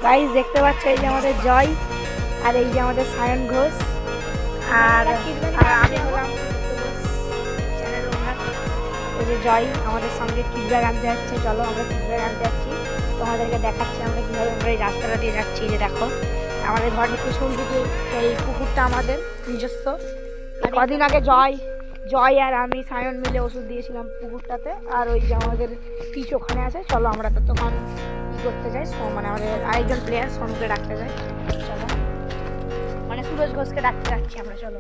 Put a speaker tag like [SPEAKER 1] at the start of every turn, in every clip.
[SPEAKER 1] Guys দেখতে পাচ্ছ এই যে আমাদের জয় আর এই যে আমাদের সায়ন ঘোষ আর আমি হলাম চ্যানেল ওনার। এই যে জয় আমাদের সঙ্গে কিডব্যাগ আনতে যাচ্ছে। চলো আমরা কিডব্যাগ আনতে যাচ্ছি, তোমাদেরকে দেখাচ্ছি আমরা কীভাবে আমরা এই রাস্তাটা দিয়ে যাচ্ছি। যে দেখো আমাদের ঘরের পিছন দিকে এই পুকুরটা আমাদের নিজস্ব। কদিন আগে জয় আর আমি সায়ন মিলে ওষুধ দিয়েছিলাম পুকুরটাতে। আর ওই যে আমাদের পিচ ওখানে আছে। চলো আমরা তো তখন ই করতে যাই, মানে আমাদের আরেকজন প্লেয়ার সোনুকে ডাকতে যাই। চলো মানে সুরজ ঘোষকে ডাকতে যাচ্ছি আমরা। চলো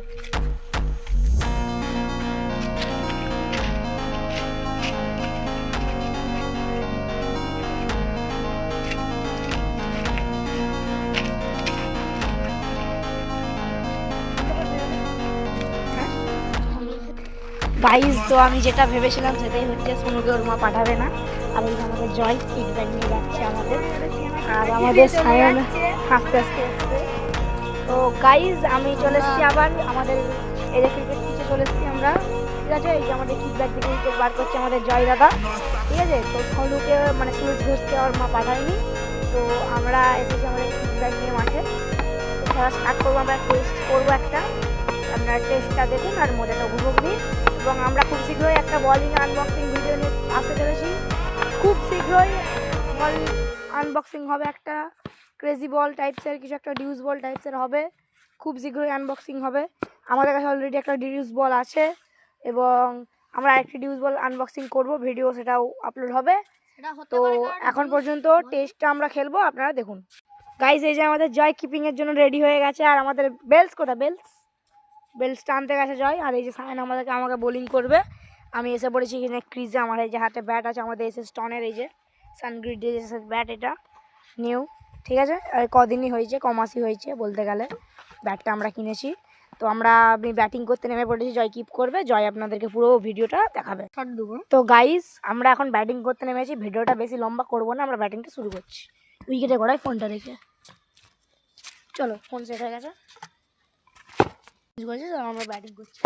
[SPEAKER 1] গাইজ, তো আমি যেটা ভেবেছিলাম সেটাই হচ্ছে, সোনুকে ওর মা পাঠাবে না। আর এই আমাদের জয় ফিডব্যাক নিয়ে যাচ্ছে আমাদের, আর আমাদের সায়ন আস্তে আস্তে আসছে। তো গাইজ আমি চলে এসেছি আবার আমাদের এই যে ক্রিকেট পিচে চলে এসেছি আমরা। ঠিক আছে, এই যে আমাদের ফিডব্যাক থেকে উইকেট বার করছে আমাদের জয় দাদা। ঠিক আছে, তো সোনুকে মানে সুরজ ঘোষকে ওর মা পাঠায়নি। তো আমরা এসেছি আমাদের ফিডব্যাক নিয়ে মাঠে। তো খেলা স্টার্ট করবো, আমরা টেস্ট করবো একটা। আপনারা টেস্টটা দেখুন আর মজাটা উপভোগ নিন। এবং আমরা খুব শীঘ্রই একটা বলিং আনবক্সিং ভিডিও নিয়ে আসতে চলেছি। খুব শীঘ্রই বল আনবক্সিং হবে, একটা ক্রেজি বল টাইপসের কিছু, একটা ডিউস বল টাইপসের হবে। খুব শীঘ্রই আনবক্সিং হবে। আমাদের কাছে অলরেডি একটা ডিউস বল আছে এবং আমরা আরেকটি ডিউস বল আনবক্সিং করব, ভিডিও সেটাও আপলোড হবে। তো এখন পর্যন্ত টেস্টটা আমরা খেলবো, আপনারা দেখুন। গাইজ এই যে আমাদের জয় কিপিংয়ের জন্য রেডি হয়ে গেছে। আর আমাদের বেলস কোথায়, বেলসটা আনতে গেছে জয়। আর এই যে সায়ন আমাকে বোলিং করবে। আমি এসে পড়েছি এখানে ক্রিজে। আমার এই যে হাতে ব্যাট আছে আমাদের এসএস টনের, এই যে সানগ্রিড এসএস ব্যাট, এটা নিউ। ঠিক আছে, কদিনই হয়েছে, কমাসই হয়েছে বলতে গেলে ব্যাটটা আমরা কিনেছি। তো আমি ব্যাটিং করতে নেমে পড়েছি, জয় কিপ করবে। জয় আপনাদেরকে পুরো ভিডিওটা দেখাবে। তো গাইস আমরা এখন ব্যাটিং করতে নেমেছি, ভিডিওটা বেশি লম্বা করবো না, আমরা ব্যাটিংটা শুরু করছি। উইকেটে গড়াই ফোনটা রেখে। চলো, ফোন সেট হয়ে গেছে, আমরা ব্যাটিং করছি।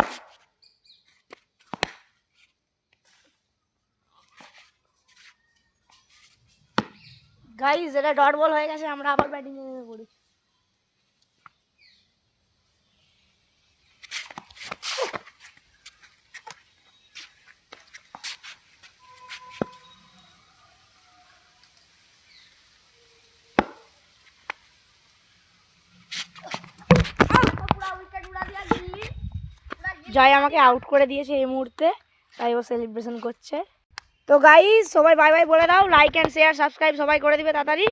[SPEAKER 1] গাইস এটা ডট বল হয়ে গেছে, আমরা আবার ব্যাটিং এ নেমে পড়ি। জয় আমাকে আউট করে দিয়েছে এই মুহূর্তে, তাই ও সেলিব্রেশন করছে। তো গাইস সবাই বাই বাই বলে দাও, লাইক অ্যান্ড শেয়ার সাবস্ক্রাইব সবাই করে দিবে তাড়াতাড়ি।